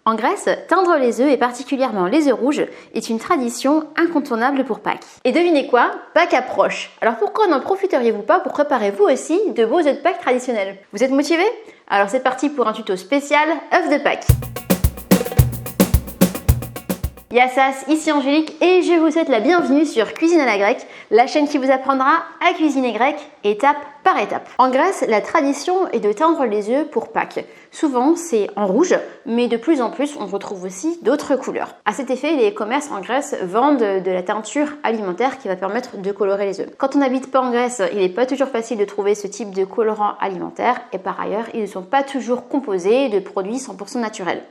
En Grèce, teindre les œufs et particulièrement les œufs rouges est une tradition incontournable pour Pâques. Et devinez quoi? Pâques approche. Alors pourquoi n'en profiteriez-vous pas pour préparer vous aussi de beaux œufs de Pâques traditionnels? Vous êtes motivés? Alors c'est parti pour un tuto spécial œufs de Pâques. Yassas, ici Angélique et je vous souhaite la bienvenue sur Cuisine à la grecque, la chaîne qui vous apprendra à cuisiner grec étape par étape. En Grèce, la tradition est de teindre les œufs pour Pâques. Souvent, c'est en rouge, mais de plus en plus, on retrouve aussi d'autres couleurs. À cet effet, les commerces en Grèce vendent de la teinture alimentaire qui va permettre de colorer les œufs. Quand on n'habite pas en Grèce, il n'est pas toujours facile de trouver ce type de colorant alimentaire et par ailleurs, ils ne sont pas toujours composés de produits 100% naturels.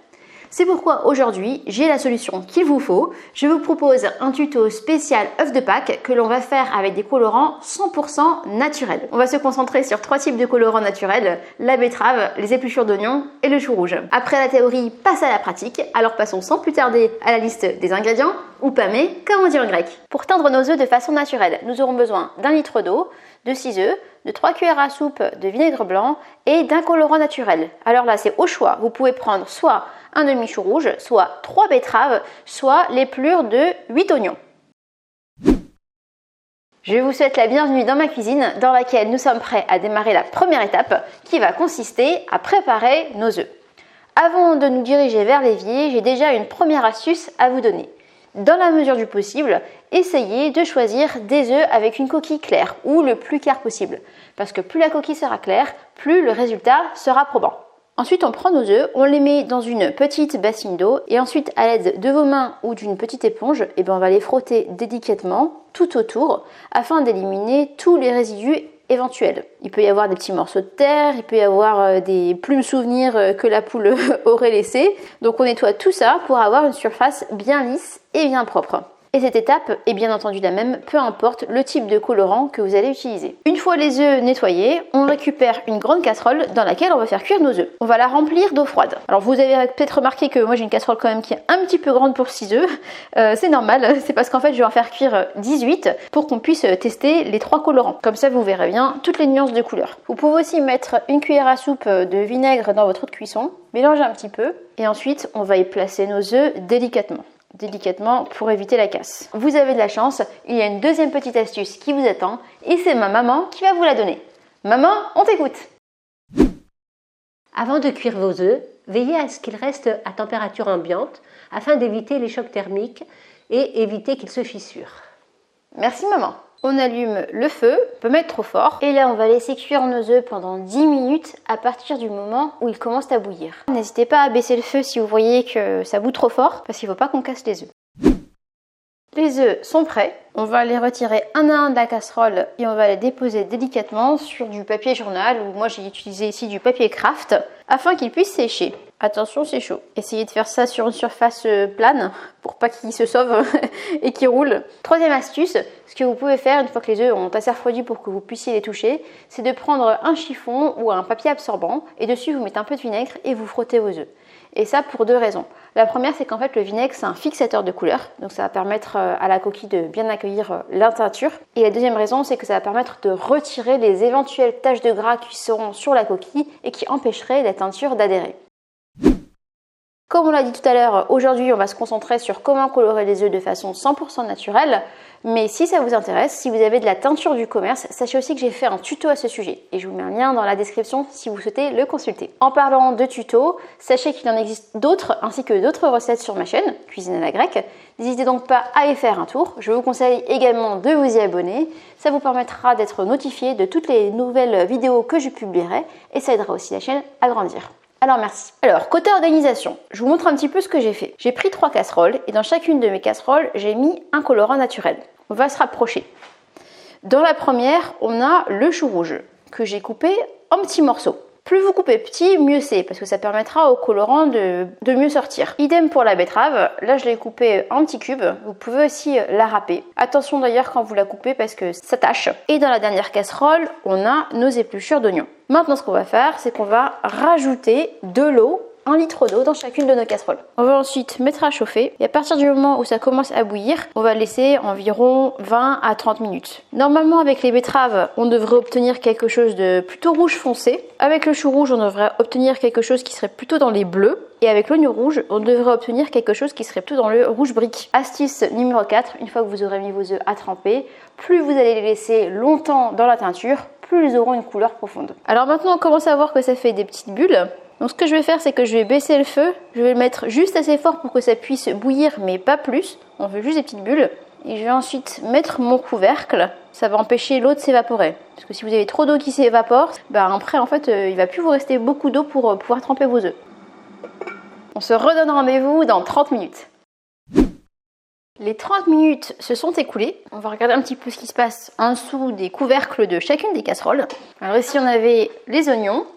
C'est pourquoi aujourd'hui, j'ai la solution qu'il vous faut. Je vous propose un tuto spécial œufs de Pâques que l'on va faire avec des colorants 100% naturels. On va se concentrer sur 3 types de colorants naturels, la betterave, les épluchures d'oignons et le chou rouge. Après la théorie, passe à la pratique. Alors passons sans plus tarder à la liste des ingrédients, ou pâmé, comme on dit en grec. Pour teindre nos œufs de façon naturelle, nous aurons besoin d'1 litre d'eau, de 6 œufs, de 3 cuillères à soupe de vinaigre blanc et d'un colorant naturel. Alors là, c'est au choix. Vous pouvez prendre soit un demi-chou rouge, soit 3 betteraves, soit l'épluchure de 8 oignons. Je vous souhaite la bienvenue dans ma cuisine dans laquelle nous sommes prêts à démarrer la première étape qui va consister à préparer nos œufs. Avant de nous diriger vers l'évier, j'ai déjà une première astuce à vous donner. Dans la mesure du possible, essayez de choisir des œufs avec une coquille claire ou le plus clair possible. Parce que plus la coquille sera claire, plus le résultat sera probant. Ensuite, on prend nos œufs, on les met dans une petite bassine d'eau et ensuite, à l'aide de vos mains ou d'une petite éponge, on va les frotter délicatement tout autour afin d'éliminer tous les résidus éventuels. Il peut y avoir des petits morceaux de terre, il peut y avoir des plumes souvenirs que la poule aurait laissées. Donc on nettoie tout ça pour avoir une surface bien lisse et bien propre. Et cette étape est bien entendu la même, peu importe le type de colorant que vous allez utiliser. Une fois les œufs nettoyés, on récupère une grande casserole dans laquelle on va faire cuire nos œufs. On va la remplir d'eau froide. Alors vous avez peut-être remarqué que moi j'ai une casserole quand même qui est un petit peu grande pour 6 œufs. C'est normal, c'est parce qu'en fait je vais en faire cuire 18 pour qu'on puisse tester les 3 colorants. Comme ça vous verrez bien toutes les nuances de couleurs. Vous pouvez aussi mettre une cuillère à soupe de vinaigre dans votre eau de cuisson, mélanger un petit peu et ensuite on va y placer nos œufs délicatement pour éviter la casse. Vous avez de la chance, il y a une deuxième petite astuce qui vous attend et c'est ma maman qui va vous la donner. Maman, on t'écoute! Avant de cuire vos œufs, veillez à ce qu'ils restent à température ambiante afin d'éviter les chocs thermiques et éviter qu'ils se fissurent. Merci maman! On allume le feu, on peut mettre trop fort. Et là, on va laisser cuire nos œufs pendant 10 minutes à partir du moment où ils commencent à bouillir. N'hésitez pas à baisser le feu si vous voyez que ça bout trop fort, parce qu'il ne faut pas qu'on casse les œufs. Les œufs sont prêts. On va les retirer un à un de la casserole et on va les déposer délicatement sur du papier journal, ou moi j'ai utilisé ici du papier craft, afin qu'ils puissent sécher. Attention, c'est chaud. Essayez de faire ça sur une surface plane pour pas qu'ils se sauvent et qu'ils roulent. Troisième astuce, ce que vous pouvez faire une fois que les œufs ont assez refroidi pour que vous puissiez les toucher, c'est de prendre un chiffon ou un papier absorbant et dessus vous mettez un peu de vinaigre et vous frottez vos œufs. Et ça pour 2 raisons. La première, c'est qu'en fait le vinaigre c'est un fixateur de couleur, donc ça va permettre à la coquille de bien accueillir la teinture. Et la deuxième raison, c'est que ça va permettre de retirer les éventuelles taches de gras qui seront sur la coquille et qui empêcheraient la teinture d'adhérer. Comme on l'a dit tout à l'heure, aujourd'hui on va se concentrer sur comment colorer les œufs de façon 100% naturelle. Mais si ça vous intéresse, si vous avez de la teinture du commerce, sachez aussi que j'ai fait un tuto à ce sujet. Et je vous mets un lien dans la description si vous souhaitez le consulter. En parlant de tutos, sachez qu'il en existe d'autres ainsi que d'autres recettes sur ma chaîne, Cuisine à la grecque. N'hésitez donc pas à y faire un tour. Je vous conseille également de vous y abonner. Ça vous permettra d'être notifié de toutes les nouvelles vidéos que je publierai et ça aidera aussi la chaîne à grandir. Alors merci. Alors côté organisation, je vous montre un petit peu ce que j'ai fait. J'ai pris 3 casseroles et dans chacune de mes casseroles, j'ai mis un colorant naturel. On va se rapprocher. Dans la première, on a le chou rouge que j'ai coupé en petits morceaux. Plus vous coupez petit, mieux c'est, parce que ça permettra au colorant de mieux sortir. Idem pour la betterave, là je l'ai coupée en petits cubes, vous pouvez aussi la râper. Attention d'ailleurs quand vous la coupez parce que ça tâche. Et dans la dernière casserole, on a nos épluchures d'oignons. Maintenant ce qu'on va faire, c'est qu'on va rajouter de l'eau 1 litre d'eau dans chacune de nos casseroles. On va ensuite mettre à chauffer et à partir du moment où ça commence à bouillir, on va laisser environ 20 à 30 minutes. Normalement avec les betteraves, on devrait obtenir quelque chose de plutôt rouge foncé. Avec le chou rouge, on devrait obtenir quelque chose qui serait plutôt dans les bleus. Et avec l'oignon rouge, on devrait obtenir quelque chose qui serait plutôt dans le rouge brique. Astuce numéro 4, une fois que vous aurez mis vos œufs à tremper, plus vous allez les laisser longtemps dans la teinture, plus ils auront une couleur profonde. Alors maintenant on commence à voir que ça fait des petites bulles. Donc ce que je vais faire, c'est que je vais baisser le feu, je vais le mettre juste assez fort pour que ça puisse bouillir, mais pas plus. On veut juste des petites bulles. Et je vais ensuite mettre mon couvercle, ça va empêcher l'eau de s'évaporer. Parce que si vous avez trop d'eau qui s'évapore, après en fait il va plus vous rester beaucoup d'eau pour pouvoir tremper vos œufs. On se redonne rendez-vous dans 30 minutes. Les 30 minutes se sont écoulées. On va regarder un petit peu ce qui se passe en dessous des couvercles de chacune des casseroles. Alors ici on avait les oignons,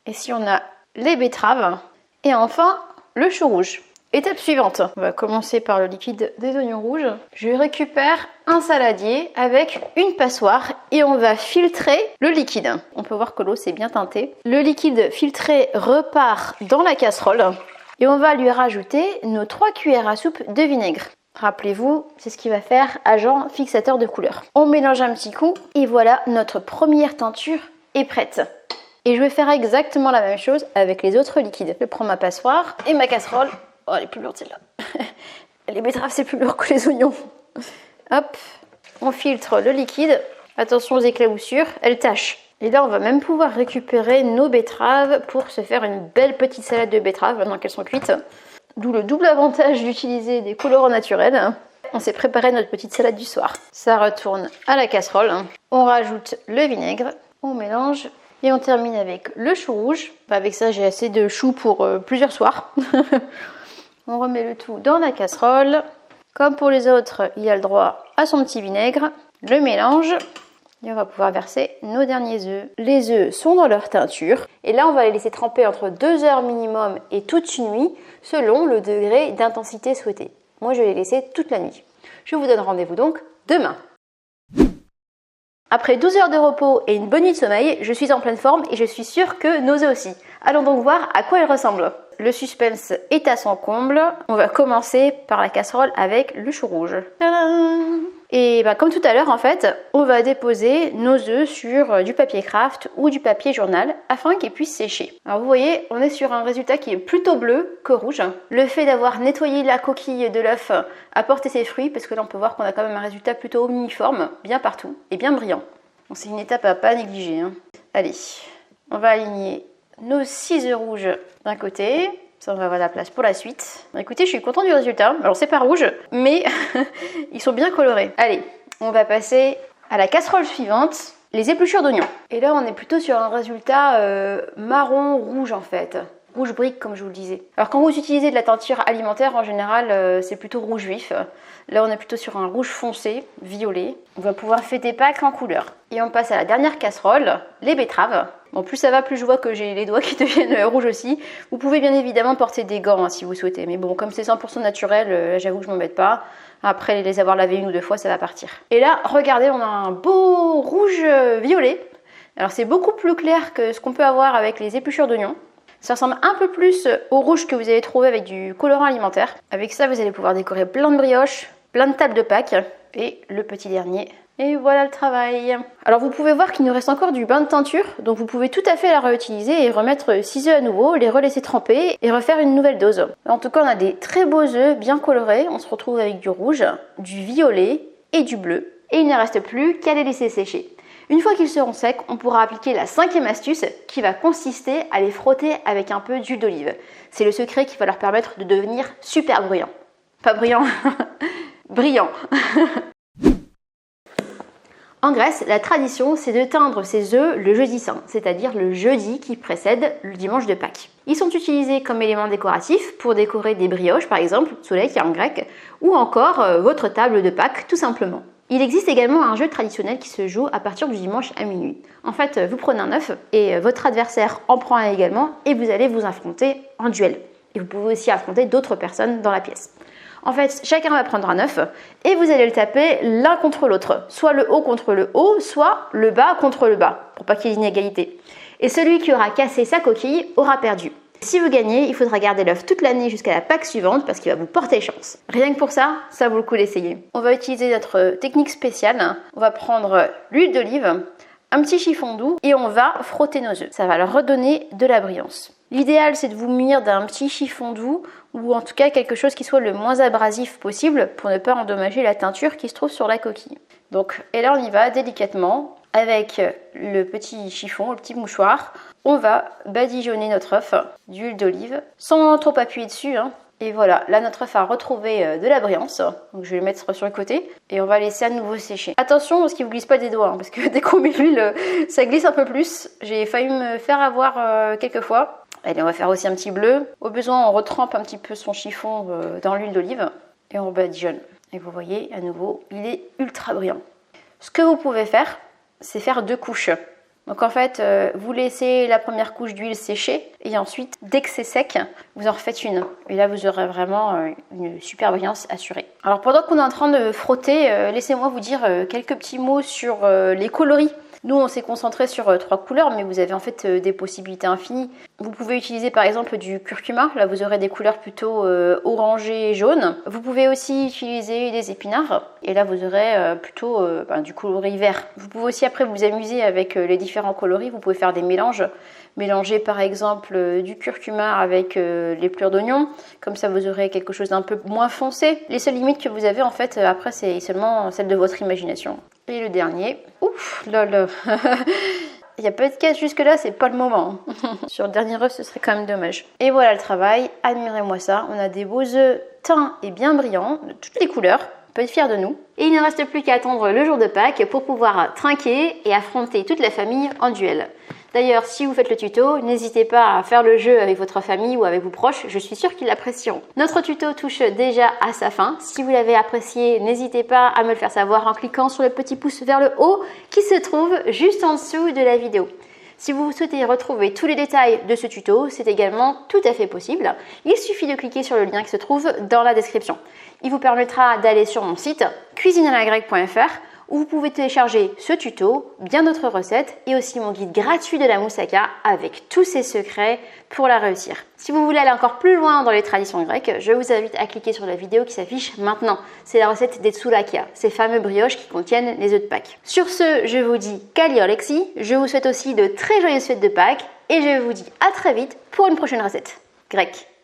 ici on a les betteraves et enfin le chou rouge. Étape suivante, on va commencer par le liquide des oignons rouges. Je récupère un saladier avec une passoire et on va filtrer le liquide. On peut voir que l'eau s'est bien teintée. Le liquide filtré repart dans la casserole et on va lui rajouter nos 3 cuillères à soupe de vinaigre. Rappelez-vous, c'est ce qui va faire agent fixateur de couleur. On mélange un petit coup et voilà, notre première teinture est prête. Et je vais faire exactement la même chose avec les autres liquides. Je prends ma passoire et ma casserole. Oh, elle est plus lourde celle-là. Les betteraves, c'est plus lourd que les oignons. Hop, on filtre le liquide. Attention aux éclaboussures, elles tâchent. Et là, on va même pouvoir récupérer nos betteraves pour se faire une belle petite salade de betteraves maintenant qu'elles sont cuites. D'où le double avantage d'utiliser des colorants naturels. On s'est préparé notre petite salade du soir. Ça retourne à la casserole. On rajoute le vinaigre, on mélange et on termine avec le chou rouge. Avec ça, j'ai assez de chou pour plusieurs soirs. On remet le tout dans la casserole. Comme pour les autres, il a le droit à son petit vinaigre. Le mélange. Et on va pouvoir verser nos derniers œufs. Les œufs sont dans leur teinture. Et là, on va les laisser tremper entre 2 heures minimum et toute une nuit, selon le degré d'intensité souhaité. Moi, je vais les laisser toute la nuit. Je vous donne rendez-vous donc demain. Après 12 heures de repos et une bonne nuit de sommeil, je suis en pleine forme et je suis sûre que nos œufs aussi. Allons donc voir à quoi ils ressemblent. Le suspense est à son comble. On va commencer par la casserole avec le chou rouge. Tadam! Et comme tout à l'heure en fait, on va déposer nos œufs sur du papier craft ou du papier journal afin qu'ils puissent sécher. Alors vous voyez, on est sur un résultat qui est plutôt bleu que rouge. Le fait d'avoir nettoyé la coquille de l'œuf a porté ses fruits parce que là on peut voir qu'on a quand même un résultat plutôt uniforme, bien partout et bien brillant. Bon, c'est une étape à pas négliger. Allez, on va aligner nos 6 œufs rouges d'un côté. Ça, on va avoir la place pour la suite. Écoutez, je suis contente du résultat. Alors, c'est pas rouge, mais ils sont bien colorés. Allez, on va passer à la casserole suivante, les épluchures d'oignons. Et là, on est plutôt sur un résultat marron-rouge en fait. Rouge brique, comme je vous le disais. Alors, quand vous utilisez de la teinture alimentaire, en général, c'est plutôt rouge vif. Là, on est plutôt sur un rouge foncé, violet. On va pouvoir fêter Pâques en couleur. Et on passe à la dernière casserole, les betteraves. Bon, plus ça va, plus je vois que j'ai les doigts qui deviennent rouges aussi. Vous pouvez bien évidemment porter des gants si vous souhaitez. Mais bon, comme c'est 100% naturel, j'avoue que je m'embête pas. Après les avoir lavés 1 ou 2 fois, ça va partir. Et là, regardez, on a un beau rouge violet. Alors c'est beaucoup plus clair que ce qu'on peut avoir avec les épluchures d'oignons. Ça ressemble un peu plus au rouge que vous allez trouver avec du colorant alimentaire. Avec ça, vous allez pouvoir décorer plein de brioches, plein de tables de Pâques. Et le petit dernier. Et voilà le travail. Alors vous pouvez voir qu'il nous reste encore du bain de teinture, donc vous pouvez tout à fait la réutiliser et remettre 6 œufs à nouveau, les relaisser tremper et refaire une nouvelle dose. En tout cas, on a des très beaux œufs bien colorés. On se retrouve avec du rouge, du violet et du bleu. Et il ne reste plus qu'à les laisser sécher. Une fois qu'ils seront secs, on pourra appliquer la 5e astuce qui va consister à les frotter avec un peu d'huile d'olive. C'est le secret qui va leur permettre de devenir super bruyants. Pas bruyants, brillants. En Grèce, la tradition, c'est de teindre ces œufs le jeudi saint, c'est-à-dire le jeudi qui précède le dimanche de Pâques. Ils sont utilisés comme éléments décoratifs pour décorer des brioches, par exemple, soleil qui est en grec, ou encore votre table de Pâques, tout simplement. Il existe également un jeu traditionnel qui se joue à partir du dimanche à minuit. En fait, vous prenez un œuf et votre adversaire en prend un également et vous allez vous affronter en duel. Et vous pouvez aussi affronter d'autres personnes dans la pièce. En fait, chacun va prendre un œuf et vous allez le taper l'un contre l'autre. Soit le haut contre le haut, soit le bas contre le bas, pour pas qu'il y ait d'inégalité. Et celui qui aura cassé sa coquille aura perdu. Si vous gagnez, il faudra garder l'œuf toute l'année jusqu'à la Pâques suivante parce qu'il va vous porter chance. Rien que pour ça, ça vaut le coup d'essayer. On va utiliser notre technique spéciale. On va prendre l'huile d'olive, un petit chiffon doux et on va frotter nos œufs. Ça va leur redonner de la brillance. L'idéal, c'est de vous munir d'un petit chiffon doux ou en tout cas quelque chose qui soit le moins abrasif possible pour ne pas endommager la teinture qui se trouve sur la coquille. Donc, et là on y va délicatement avec le petit chiffon, le petit mouchoir. On va badigeonner notre œuf d'huile d'olive sans trop appuyer dessus. Et voilà, là notre œuf a retrouvé de la brillance. Donc je vais le mettre sur le côté et on va laisser à nouveau sécher. Attention parce qu'il ne vous glisse pas des doigts, parce que dès qu'on met l'huile, ça glisse un peu plus. J'ai failli me faire avoir quelques fois. Allez, on va faire aussi un petit bleu. Au besoin, on retrempe un petit peu son chiffon dans l'huile d'olive et on badigeonne. Et vous voyez, à nouveau, il est ultra brillant. Ce que vous pouvez faire, c'est faire 2 couches. Donc en fait, vous laissez la première couche d'huile sécher et ensuite, dès que c'est sec, vous en refaites une. Et là, vous aurez vraiment une super brillance assurée. Alors pendant qu'on est en train de frotter, laissez-moi vous dire quelques petits mots sur les coloris. Nous, on s'est concentré sur 3 couleurs, mais vous avez en fait des possibilités infinies. Vous pouvez utiliser par exemple du curcuma. Là, vous aurez des couleurs plutôt orangées et jaunes. Vous pouvez aussi utiliser des épinards. Et là, vous aurez plutôt du coloris vert. Vous pouvez aussi après vous amuser avec les différents coloris. Vous pouvez faire des mélanges. Mélanger par exemple du curcuma avec les pleurs d'oignon. Comme ça, vous aurez quelque chose d'un peu moins foncé. Les seules limites que vous avez en fait après, c'est seulement celle de votre imagination. Et le dernier, ouf, lol, il n'y a pas de casse jusque là, c'est pas le moment. Sur le dernier œuf, ce serait quand même dommage. Et voilà le travail, admirez-moi ça. On a des beaux œufs teints et bien brillants, de toutes les couleurs. On peut être fiers de nous. Et il ne reste plus qu'à attendre le jour de Pâques pour pouvoir trinquer et affronter toute la famille en duel. D'ailleurs, si vous faites le tuto, n'hésitez pas à faire le jeu avec votre famille ou avec vos proches, je suis sûre qu'ils l'apprécieront. Notre tuto touche déjà à sa fin. Si vous l'avez apprécié, n'hésitez pas à me le faire savoir en cliquant sur le petit pouce vers le haut qui se trouve juste en dessous de la vidéo. Si vous souhaitez retrouver tous les détails de ce tuto, c'est également tout à fait possible. Il suffit de cliquer sur le lien qui se trouve dans la description. Il vous permettra d'aller sur mon site cuisinealagrecque.fr où vous pouvez télécharger ce tuto, bien d'autres recettes et aussi mon guide gratuit de la moussaka avec tous ses secrets pour la réussir. Si vous voulez aller encore plus loin dans les traditions grecques, je vous invite à cliquer sur la vidéo qui s'affiche maintenant. C'est la recette des tsoulakia, ces fameux brioches qui contiennent les œufs de Pâques. Sur ce, je vous dis Kali Olexi, je vous souhaite aussi de très joyeuses fêtes de Pâques et je vous dis à très vite pour une prochaine recette grecque.